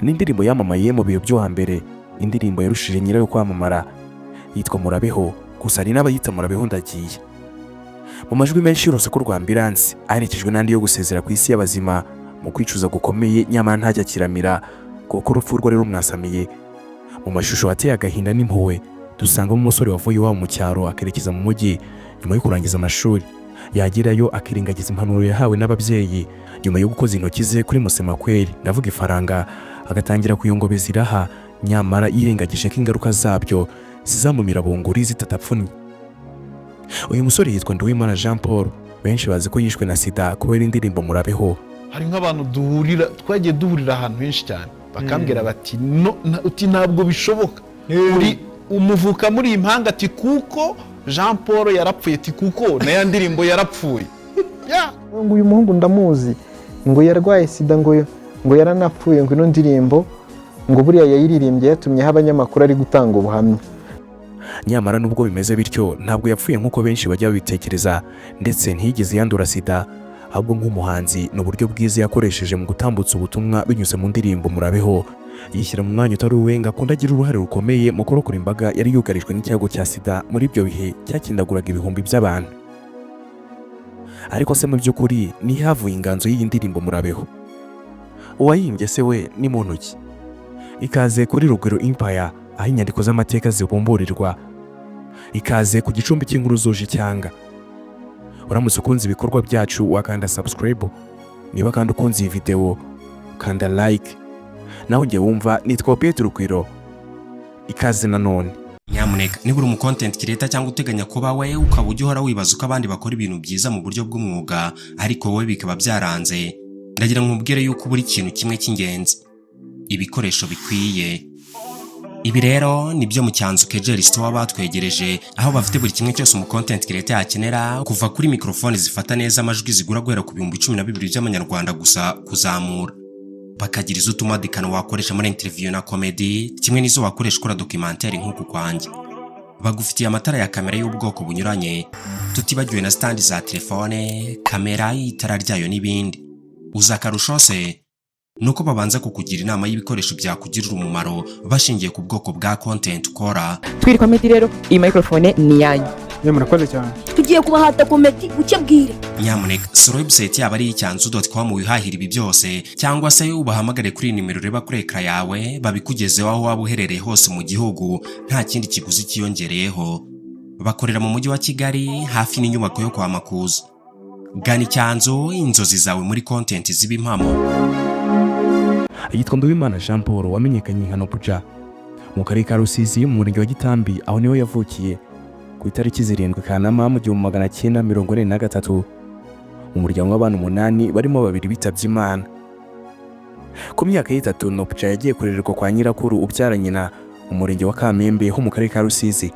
n'indirimbo yamamaye mu bihe byo hambere, indirimbo yarushije nyirayo kwamamara yitwa Murabeho, gusa hari n'abayita Murabeho ndagiye. Mu majwi menshi y'urusaku rwa ambulance aherekejwe n'andi yo gusezera ku isi y'abazima mu kwicuza gukomeye, nyamara ntajya kiramira kuko urupfu rwari rumwasamiye. Mu mashusho ateye agahinda n'impuhwe dusangamo umusore wavuye iwabo mu cyaro akerekeza mu mujyi nyuma yo kurangiza amashuri, yagerayo akirengagiza impanuro yahawe n'ababyeyi nyuma yo gukoza intoki ze kuri Musemakweli, ndavuga ifaranga, agatangira kuyongobeza iraha, nyamara yirengagije ko ingaruka zabyo zizamumira bunguri zitatapfunye. Uyu musore yitwa Nduwimana Jean Paul, benshi bazi ko yishwe na sida kubera indirimbo Murabeho. Hari nk'abantu twagiye duhurira ahantu henshi cyane bakambwira bati uti ntabwo bishoboka, uri umuvuka muri impanga, ati kuko Jean Paul yarapfuye, ati kuko na ya ndirimbo yarapfuye. ngo uyu muhungu ndamuzi, ngo yarwaye sida, ngo yaranapfuye, ngo ino ndirimbo ngo buriya yayiririmbye yatumye abanyamakuru ari gutanga ubuhamya. Nyamara nubwo bimeze bityo ntabwo yapfuye nk'uko benshi bajya babitekereza, ndetse ntiyigeze yandura sida, ahubwo nk'umuhanzi ni uburyo bwiza yakoresheje mu gutambutsa ubutumwa binyuze mu ndirimbo Murabeho, yishyira mu mwanya utari uwe ngo akunde agira uruhare rukomeye mu kurokora imbaga yari yugarijwe n'icyago cya sida muri ibyo bihe cyakindaguraga ibihumbi by'abantu. Ariko se mu by'ukuri ni havuye inganzo y'iyi ndirimbo Murabeho? Uwayimbye se we ni muntu ki? Ikaze kuri Rugwiro Empire, aho inyandiko z'amateka zibumburirwa. Ikaze ku gicumbi cy'inkuru zuje cyanga. Uramutse ukunze ibikorwa byacu wakanda subscribe, niba kandi ukunze iyi video kanda like. Naho njye wumva nitwa Petero Rugwiro. Ikaze nanone. Nyamuneka niba uri mu content creator cyangwa uteganya kuba we ukaba ujya uhora wibaza uko abandi bakora ibintu byiza mu buryo bw'umwuga ariko wowe bikaba byaranze, ndagira nkubwire yuko buri kintu kimwe cy'ingenzi: ibikoresho bikwiye. Ibi rero nibyo mu Cyanzu Kegel Store batwegereje, aho bafite buri kimwe cyose mu content creator yakenera, kuva kuri microphone zifata neza amajwi zigura guhera ku 12,000 by'amanyarwanda gusa kuzamura, bakagira izo utumadikana wakoresha muri interview na comedy, kimwe n'izo wakoresha ukora documentaire nk'uku kwanjye. Bagufitiye amatara ya kamera y'ubwoko bunyuranye, tutibagiwe na stand za telefone, kamera, itara ryayo n'ibindi. Uzakarusho se nuko babanza kukugira inama y'ibikoresho byakugirira umumaro bashingiye ku bwoko bwa content ukora. Twiri comedy rero iyi microphone ni yanyu. Murakoze cyane. Tugiye kubahata comedy ucyabwire. Nyamuneka sura website yaba ari icyanzu.com wihahira ibi byose, cyangwa se ubahamagare kuri nimero reba kuri ekra yawe babikugezeho aho waba uherereye hose mu gihugu, nta kindi kiguzi kiyongereyeho. Bakorera mu mujyi wa Kigali hafi n'inyubako yo kwa Makuza. Gana Icyanzu, inzozi zawe muri content z'ibimpamo. Yitwa Nduwimana Jean Paul, wamenyekanye nka Nopuja mu karere ka Rusizi mu murenge wa Gitambi, aho niho yavukiye ku itariki 7 Kanama mu 1943 mu muryango w'abantu 8 barimo 2 bitabye Imana. Ku myaka y'itatu Nopuja yagiye kurererwa kwa nyirakuru ubyara nyina mu murenge wa Kamembe ho mu karere ka Rusizi,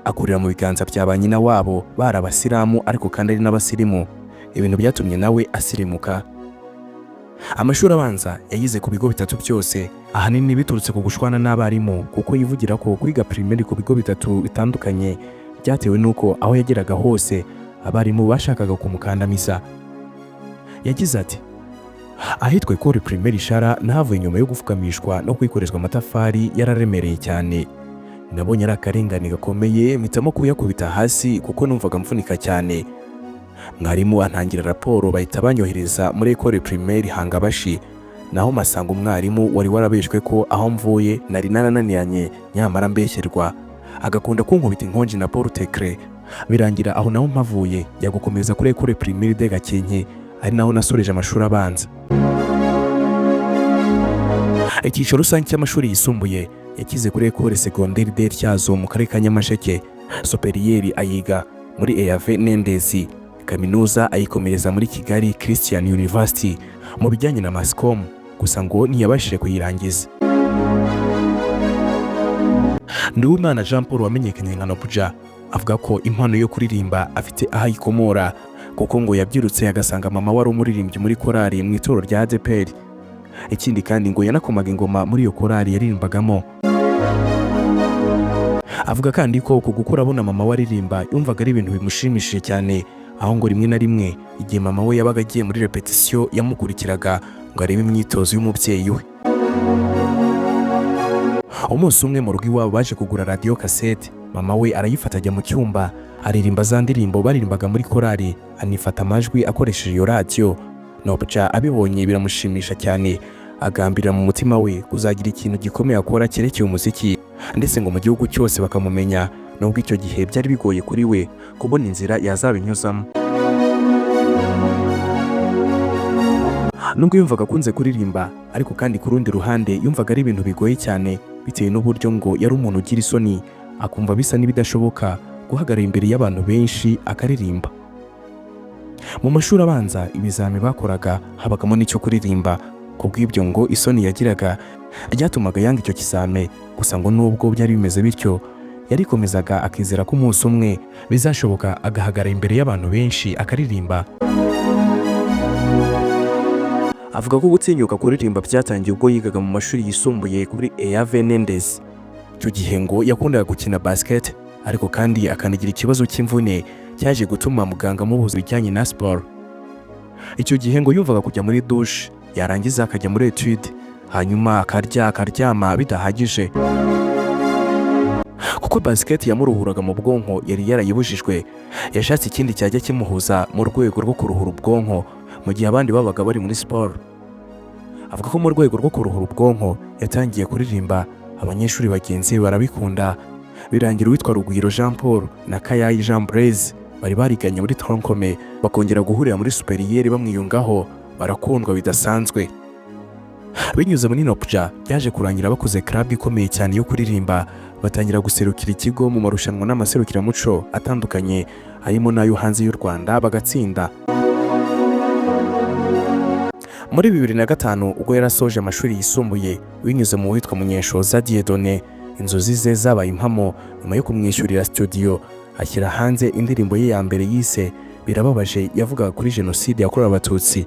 akurira mu biganza bya ba nyina wabo bari abasilamu ariko kandi ari n'abasirimu, ibintu byatumye nawe asirimuka. Amashuri abanza yayize ku bigo bitatu byose, ahanini biturutse ku gushwana n'abarimu kuko yivugira ko kwiga primaire ku bigo bitatu bitandukanye byatewe nuko aho yageraga hose abarimu bashakaga kumukandamiza. Yagize ati: ahitwa Ecole Primaire Ishara nahavuye nyuma yo gufukamishwa no kwikorezwa amatafari yararemereye cyane. Nabonye ari akarengane gakomeye, mpitamo kuyakubita hasi kuko numvaga mfunika cyane. Mwarimu antangira raporo bahita banyohereza muri Ecole Primaire Hangabashi, naho masanga umwarimu wari warabeshwe ko aho mvuye nari narananiranye, nyamara mbeshyerwa, agakunda kunkubita inkonji na Polytechnique. Birangira aho naho mpavuye ya gukomeza kuri Ecole Primaire de Gakenke, ari naho nasoreje amashuri abanza. Icyiciro rusange cy'amashuri yisumbuye yakize kuri Ecole Secondaire de Tyazo mu karere ka Nyamasheke, superieur ayiga muri EAV Nendezi, kaminuza ayikomereza muri Kigali Christian University mu bijyanye na Mascom, gusa ngo ntiyabashije kuyirangiza. Nduwimana Jean Paul, wamenyekanye nka Nopuja, avuga ko impano yo kuririmba afite aho ayikomora kuko ngo yabyirutse agasanga mama wari umuririmbyi muri korali mu itorero rya ADPR. Ikindi kandi ngo yanakomaga ingoma muri iyo korali yaririmbagamo. Avuga kandi ko uku gukura abona mama waririmba yumvaga ari ibintu bimushimishije cyane, aho ngo rimwe na rimwe igihe mama we yabaga agiye muri repetition yamukurikiraga ngo arebe imyitozo y'umubyeyi we. umunsi umwe mu rugo iwabo baje kugura radiyo kasete, mama we arayifata ajya mu cyumba aririmba za ndirimbo baririmbaga muri korali, anifata amajwi akoresheje iyo radiyo. Nobja abibonye biramushimisha cyane, agambirira mu mutima we kuzagira ikintu gikomeye akora cyerekeye umuziki, ndetse ngo mu gihugu cyose bakamumenya, nubwo icyo gihe byari bigoye kuri we kubona inzira yazabinyuzamo. Nubwo yumvaga akunze kuririmba, ariko kandi ku rundi ruhande yumvaga ari ibintu bigoye cyane bitewe n'uburyo ngo yari umuntu ugira isoni, akumva bisa n'ibidashoboka guhagarara imbere y'abantu benshi akaririmba. Mu mashuri abanza ibizami bakoraga habagamo n'icyo kuririmba, kubw'ibyo ngo isoni yagiraga ryatumaga yanga icyo kizame. Gusa ngo nubwo byari bimeze bityo, yarikomezaga akizera ko umunsi umwe bizashoboka agahagarara imbere y'abantu benshi akaririmba. Avuga ko gutinyuka kuririmba byatangiye ubwo yigaga mu mashuri yisumbuye kuri Eyave Nendez. Icyo gihe ngo yakundaga gukina basket, ariko kandi akanagira ikibazo cy'imvune cyaje gutuma muganga amubuza ibijyanye na siporo. Icyo gihe ngo yumvaga kujya muri douche, yarangiza akajya muri etude, hanyuma akarya akaryama bidahagije. Kuko basket yamuruhuraga mu bwonko yari yarayibujijwe, yashatse ikindi cyajya kimuhuza mu rwego rwo kuruhura ubwonko mu gihe abandi babaga bari muri siporo. Avuga ko mu rwego rwo kuruhura ubwonko yatangiye kuririmba, abanyeshuri bagenzi be barabikunda, birangira uwitwa Rugwiro Jean Paul na Kayayi Jean Blaise bari bariganye muri tronkome bakongera guhurira muri superiere bamwiyungaho, barakundwa bidasanzwe. Binyuze muri Nobja byaje kurangira bakoze club ikomeye cyane yo kuririmba, batangira guserukira ikigo mu marushanwa n'amaserukiramuco atandukanye, harimo n'ayo hanze y'u Rwanda bagatsinda. Muri 2005 ubwo yarasoje amashuri yisumbuye, binyuze mu witwa Munyenshoza Dieudonné, inzozi ze zabaye impamo nyuma yo kumwishyurira studio, ashyira hanze indirimbo ye ya mbere yise Birababaje, yavugaga kuri jenoside yakorewe Abatutsi.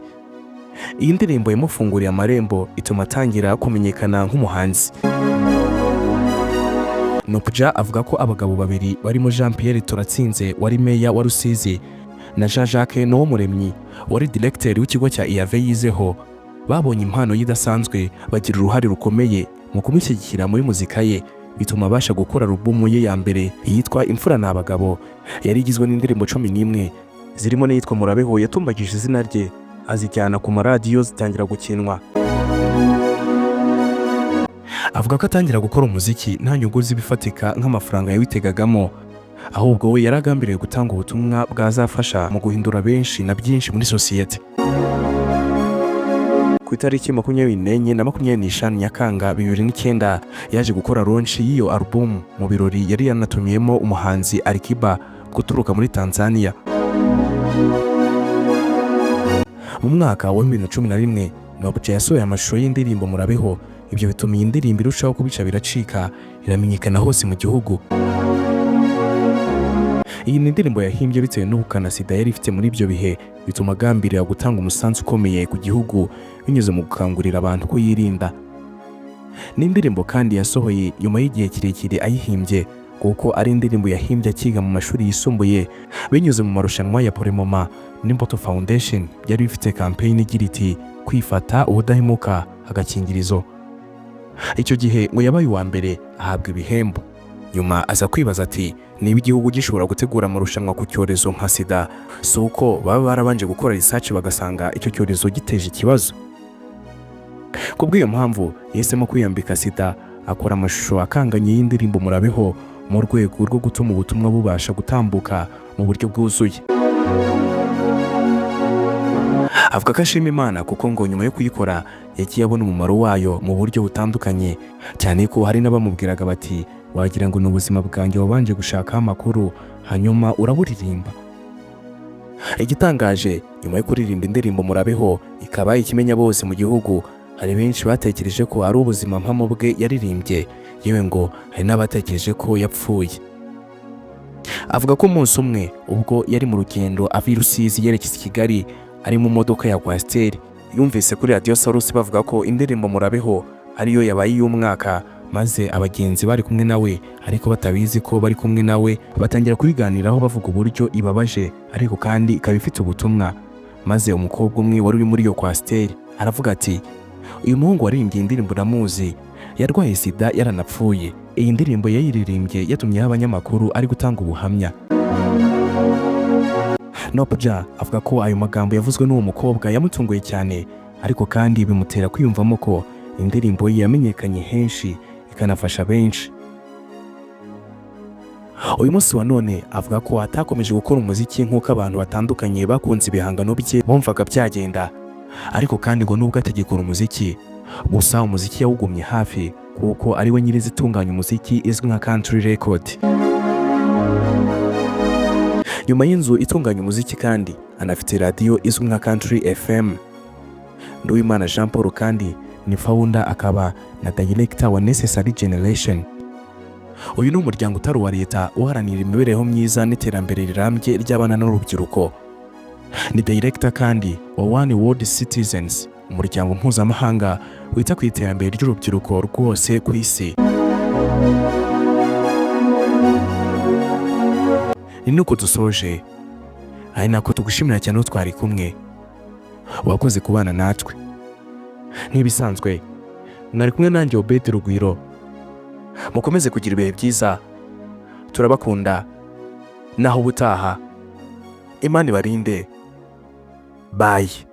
Iyi ndirimbo yamufunguriye amarembo, ituma atangira kumenyekana nk'umuhanzi. Nobja avuga ko abagabo babiri barimo Jean Pierre Turatsinze wari meya wa Rusizi na Jean Jacques Nowomuremyi wari directeur w'ikigo cya IAV yizeho, babonye impano yidasanzwe, bagira uruhare rukomeye mu kumushyigikira muri muzika ye, bituma abasha gukora alubumu ye ya mbere yitwa Imfura n'Abagabo. Yari igizwe n'indirimbo 11 zirimo n'iyitwa Murabeho yatumbagije izina rye, azijyana ku maradiyo zitangira gukinwa. Avuga ko atangira gukora umuziki nta nyungu zibifatika nk'amafaranga yawitegagamo, ahubwo we yaragambiriye gutanga ubutumwa bwazafasha mu guhindura benshi na byinshi muri sosiyete. Ku itariki 24 na 25 Nyakanga 2009 yaje gukora launch y'iyo album mu birori yari yanatumiyemo umuhanzi Alikiba guturuka muri Tanzania. Mu mwaka wa 2011 Nobja yasohoye amashusho y'indirimbo Murabeho, ibyo bituma iyi ndirimbo irushaho kubica biracika, iramenyekana hose mu gihugu. Iyi ni indirimbo yahimbye bitewe n'ubukana sida yari ifite muri ibyo bihe, bituma agambirira gutanga umusanzu ukomeye ku gihugu binyuze mu gukangurira abantu kuyirinda. Ni indirimbo kandi yasohoye nyuma y'igihe kirekire ayihimbye, kuko ari indirimbo yahimbye akiga mu mashuri yisumbuye binyuze mu marushanwa ya Polemoma n'Imbuto Foundation yari ifite campaign igira iti kwifata ubudahemuka agakingirizo. Icyo gihe ngo yabaye uwa mbere ahabwa ibihembo. Nyuma aza kwibaza ati niba igihugu gishobora gutegura amarushanwa ku cyorezo nka sida, si uko baba barabanje gukora research bagasanga icyo cyorezo giteje ikibazo. Kubw'iyo mpamvu yahisemo kwiyambika sida, akora amashusho akanganye y'indirimbo Murabeho mu rwego rwo gutuma ubutumwa bubasha gutambuka mu buryo bwuzuye. Avuga ko ashima Imana kuko ngo nyuma yo kuyikora yagiye abona umumaro wayo mu buryo butandukanye, cyane ko hari n'abamubwiraga bati wagira ngo n'ubuzima bwanjye wabanje gushakaho amakuru hanyuma uraburirimba. Igitangaje, nyuma yo kuririmba indirimbo Murabeho ikaba ikimenya bose mu gihugu, hari benshi batekereje ko ari ubuzima mpamo bwe yaririmbye, yewe ngo hari n'abatekereje ko yapfuye. Avuga ko umunsi umwe ubwo yari mu rugendo ava i Rusizi yerekeza i Kigali ari mu modoka ya Coaster, yumvise kuri Radio Salus bavuga ko indirimbo Murabeho ariyo yabaye y'umwaka, maze abagenzi bari kumwe nawe ariko batabizi ko bari kumwe nawe batangira kubiganiraho bavuga uburyo ibabaje ariko kandi ikaba ifite ubutumwa. Maze umukobwa umwe wari uri muri iyo Coaster aravuga ati uyu muhungu waririmbye indirimbo ndamuzi, yarwaye sida yaranapfuye. Iyi ndirimbo yayiririmbye yatumyeho abanyamakuru ari gutanga ubuhamya. Nopja avuga ko ayo magambo yavuzwe n'uwo mukobwa yamutunguye cyane, ariko kandi bimutera kwiyumvamo ko indirimbo ye yamenyekanye henshi ikanafasha benshi. Uyu munsi wa none avuga ko atakomeje gukora umuziki nk'uko abantu batandukanye bakunze ibihangano bye bumvaga byagenda, ariko kandi ngo nubwo atagikora umuziki, gusa umuziki yawugumye hafi kuko ari we nyirizi itunganya umuziki izwi nka Country Record. Nyuma y'inzu itunganya umuziki kandi anafite radiyo izwi nka Country FM. Nduwimana Jean Paul kandi ni founder akaba na director wa Necessary Generation. Uyu ni umuryango utari uwa leta uharanira imibereho myiza n'iterambere rirambye ry'abana n'urubyiruko. Ni director kandi wa One World Citizens, umuryango mpuzamahanga wita ku iterambere ry'urubyiruko rwose ku isi. Ni nuko dusoje, ari nako tugushimira cyane utwari kumwe, wakoze kubana natwe. Nk'ibisanzwe mwari kumwe nanjye Obed Rugwiro. Mukomeze kugira ibihe byiza, turabakunda, naho ubutaha Imana ibarinde. Bye.